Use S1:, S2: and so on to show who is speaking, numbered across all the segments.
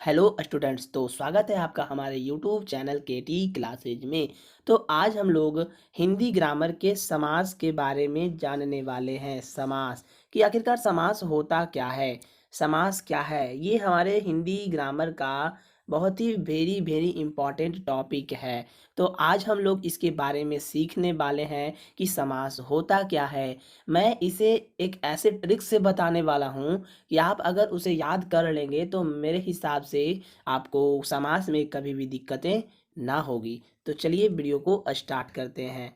S1: Hello students. तो स्वागत है आपका हमारे यूट्यूब चैनल के टी क्लासेज में। तो आज हम लोग हिंदी ग्रामर के समास के बारे में जानने वाले हैं। समास कि आखिरकार समास होता क्या है, समास क्या है, ये हमारे हिंदी ग्रामर का बहुत ही वेरी वेरी इम्पॉर्टेंट टॉपिक है। तो आज हम लोग इसके बारे में सीखने वाले हैं कि समास होता क्या है। मैं इसे एक ऐसे ट्रिक से बताने वाला हूँ कि आप अगर उसे याद कर लेंगे तो मेरे हिसाब से आपको समास में कभी भी दिक्कतें ना होगी। तो चलिए वीडियो को स्टार्ट करते हैं।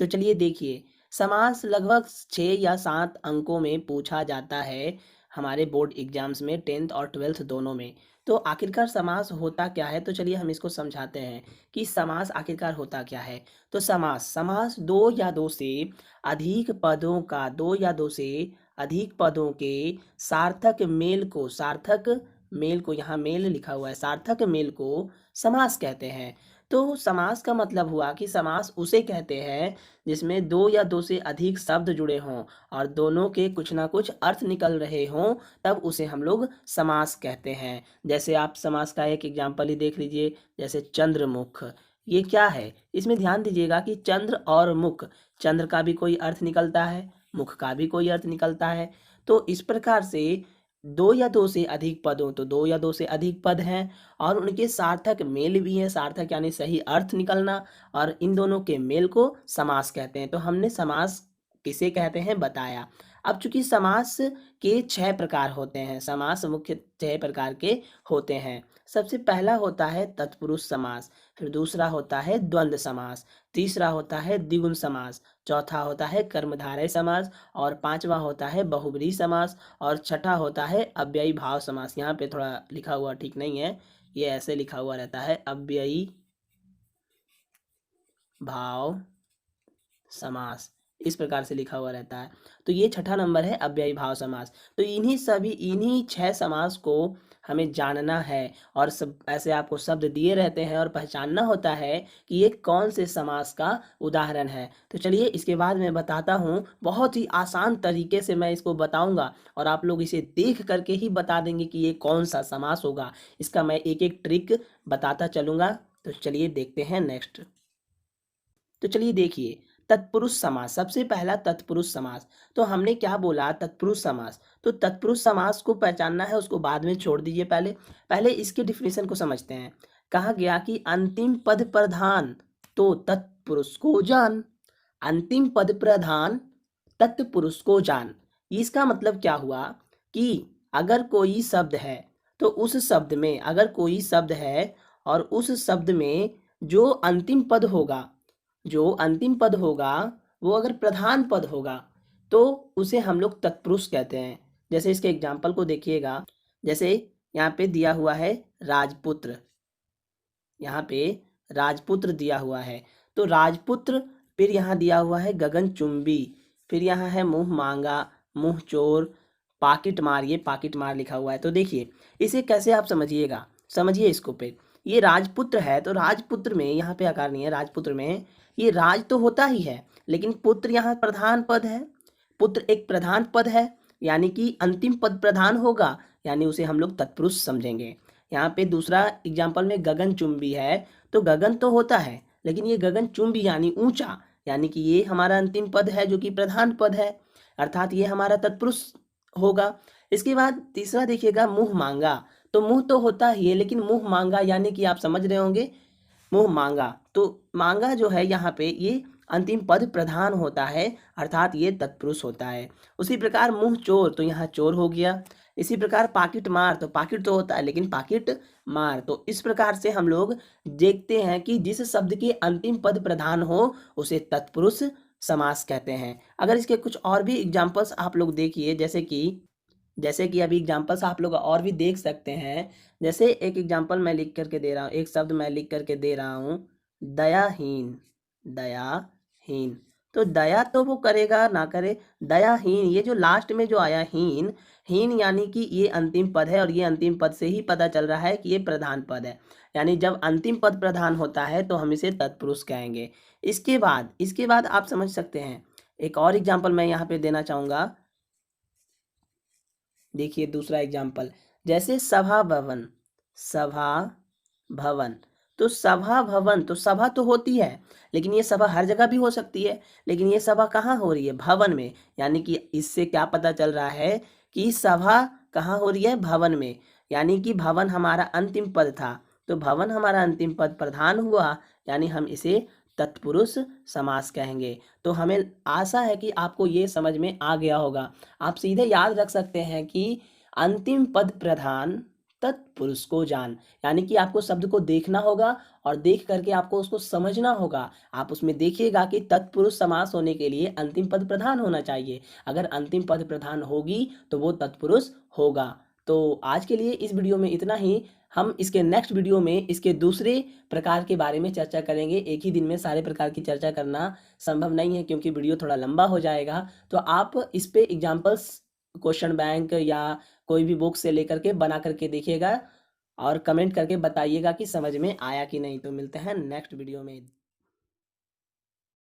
S1: तो चलिए देखिए, समास लगभग 6 या 7 अंकों में पूछा जाता है हमारे बोर्ड एग्जाम्स में, 10th और 12th दोनों में। तो आखिरकार समास होता क्या है, तो चलिए हम इसको समझाते हैं कि समास आखिरकार होता क्या है। तो समास समास दो या दो से अधिक पदों के सार्थक मेल को यहाँ मेल लिखा हुआ है, सार्थक मेल को समास कहते हैं। तो समास का मतलब हुआ कि समास उसे कहते हैं जिसमें दो या दो से अधिक शब्द जुड़े हों और दोनों के कुछ ना कुछ अर्थ निकल रहे हों, तब उसे हम लोग समास कहते हैं। जैसे आप समास का एक एग्जाम्पल ही देख लीजिए, जैसे चंद्रमुख। ये क्या है, इसमें ध्यान दीजिएगा कि चंद्र और मुख, चंद्र का भी कोई अर्थ निकलता है, मुख का भी कोई अर्थ निकलता है। तो इस प्रकार से दो या दो से अधिक पद हो तो दो या दो से अधिक पद हैं और उनके सार्थक मेल भी हैं, सार्थक यानी सही अर्थ निकलना, और इन दोनों के मेल को समास कहते हैं। तो हमने समास किसे कहते हैं बताया। अब चूंकि समास के 6 प्रकार होते हैं, समास मुख्य 6 प्रकार के होते हैं। सबसे पहला होता है तत्पुरुष समास, फिर दूसरा होता है द्वंद्व समास, तीसरा होता है द्विगुण समास, चौथा होता है कर्मधारय समास, और पांचवा होता है बहुब्रीहि समास, और छठा होता है अव्ययी भाव समास। यहाँ पे थोड़ा लिखा हुआ ठीक नहीं है, ये ऐसे लिखा हुआ रहता है अव्ययी भाव समास, इस प्रकार से लिखा हुआ रहता है। तो ये छठा नंबर है अव्ययी भाव समास। तो इन्हीं 6 समास को हमें जानना है, और सब ऐसे आपको शब्द दिए रहते हैं और पहचानना होता है कि ये कौन से समास का उदाहरण है। तो चलिए इसके बाद मैं बताता हूँ, बहुत ही आसान तरीके से मैं इसको बताऊंगा और आप लोग इसे देख करके ही बता देंगे कि ये कौन सा समास होगा। इसका मैं एक एक ट्रिक बताता चलूंगा। तो चलिए देखते हैं नेक्स्ट। तो चलिए देखिए, तत्पुरुष समास, सबसे पहला तत्पुरुष समास। तो हमने क्या बोला, तत्पुरुष समास। तो तत्पुरुष समास को पहचानना है, उसको बाद में छोड़ दीजिए, पहले पहले इसके डिफिनेशन को समझते हैं। कहा गया कि अंतिम पद प्रधान तो तत्पुरुष को जान, अंतिम पद प्रधान तत्पुरुष को जान। इसका मतलब क्या हुआ कि अगर कोई शब्द है तो उस शब्द में, अगर कोई शब्द है और उस शब्द में जो अंतिम पद होगा, जो अंतिम पद होगा वो अगर प्रधान पद होगा तो उसे हम लोग तत्पुरुष कहते हैं। जैसे इसके एग्जाम्पल को देखिएगा, जैसे यहाँ पे दिया हुआ है राजपुत्र, यहाँ पे राजपुत्र दिया हुआ है, तो राजपुत्र, फिर यहाँ दिया हुआ है गगनचुंबी, फिर यहाँ है मुंह मांगा, मुंह चोर, पाकिट मार, ये पाकिट मार लिखा हुआ है। तो देखिए इसे कैसे आप समझिएगा, समझिए इसको पे। ये राजपुत्र है तो राजपुत्र में यहाँ पे आकार नहीं है, राजपुत्र में ये राज तो होता ही है, लेकिन पुत्र यहाँ प्रधान पद है, पुत्र एक प्रधान पद है, यानी कि अंतिम पद प्रधान होगा, यानी उसे हम लोग तत्पुरुष समझेंगे। यहाँ पे दूसरा एग्जाम्पल में गगनचुंबी है, तो गगन तो होता है लेकिन ये गगनचुंबी यानी ऊंचा, यानी कि ये हमारा अंतिम पद है जो कि प्रधान पद है, अर्थात ये हमारा तत्पुरुष होगा। इसके बाद तीसरा देखिएगा मुंह मांगा, तो मुंह तो होता ही है लेकिन मुंह मांगा यानी कि आप समझ रहे होंगे, मुंह मांगा, तो मांगा जो है यहाँ पे ये अंतिम पद प्रधान होता है, अर्थात ये तत्पुरुष होता है। उसी प्रकार मुंह चोर, तो यहाँ चोर हो गया। इसी प्रकार पाकिट मार, तो पाकिट तो होता है लेकिन पाकिट मार। तो इस प्रकार से हम लोग देखते हैं कि जिस शब्द के अंतिम पद प्रधान हो उसे तत्पुरुष समास कहते हैं। अगर इसके कुछ और भी एग्जाम्पल्स आप लोग देखिए, जैसे कि अभी एग्जाम्पल्स आप लोग और भी देख सकते हैं। जैसे एक एग्जाम्पल मैं लिख करके दे रहा हूँ, एक शब्द मैं लिख करके दे रहा हूँ, दयाहीन, दयाहीन। तो दया तो वो करेगा ना करे, दयाहीन, ये जो लास्ट में जो आया हीन, हीन यानी कि ये अंतिम पद है और ये अंतिम पद से ही पता चल रहा है कि ये प्रधान पद है, यानी जब अंतिम पद प्रधान होता है तो हम इसे तत्पुरुष कहेंगे। इसके बाद आप समझ सकते हैं, एक और एग्जाम्पल मैं यहाँ पे देना चाहूँगा। देखिए दूसरा एग्जाम्पल, जैसे सभा भवन, सभा भवन। तो सभा भवन, तो सभा तो होती है, लेकिन ये सभा हर जगह भी हो सकती है, लेकिन ये सभा कहाँ हो रही है? भवन में। यानी कि इससे क्या पता चल रहा है कि सभा कहाँ हो रही है? भवन में। यानी कि भवन हमारा अंतिम पद था, तो भवन हमारा अंतिम पद प्रधान हुआ, यानी हम इसे तत्पुरुष समास कहेंगे। तो हमें आशा है कि आपको ये समझ में आ गया होगा। आप सीधे याद रख सकते हैं कि अंतिम पद प्रधान तत्पुरुष को जान, यानी कि आपको शब्द को देखना होगा और देख करके आपको उसको समझना होगा। आप उसमें देखिएगा कि तत्पुरुष समास होने के लिए अंतिम पद प्रधान होना चाहिए। अगर अंतिम पद प्रधान होगी तो वो तत्पुरुष होगा। तो आज के लिए इस वीडियो में इतना ही। हम इसके नेक्स्ट वीडियो में इसके दूसरे प्रकार के बारे में चर्चा करेंगे। एक ही दिन में सारे प्रकार की चर्चा करना संभव नहीं है, क्योंकि वीडियो थोड़ा लंबा हो जाएगा। तो आप इस पे एग्जाम्पल्स, क्वेश्चन बैंक या कोई भी बुक से लेकर के बना करके देखिएगा और कमेंट करके बताइएगा कि समझ में आया कि नहीं। तो मिलते हैं नेक्स्ट वीडियो में।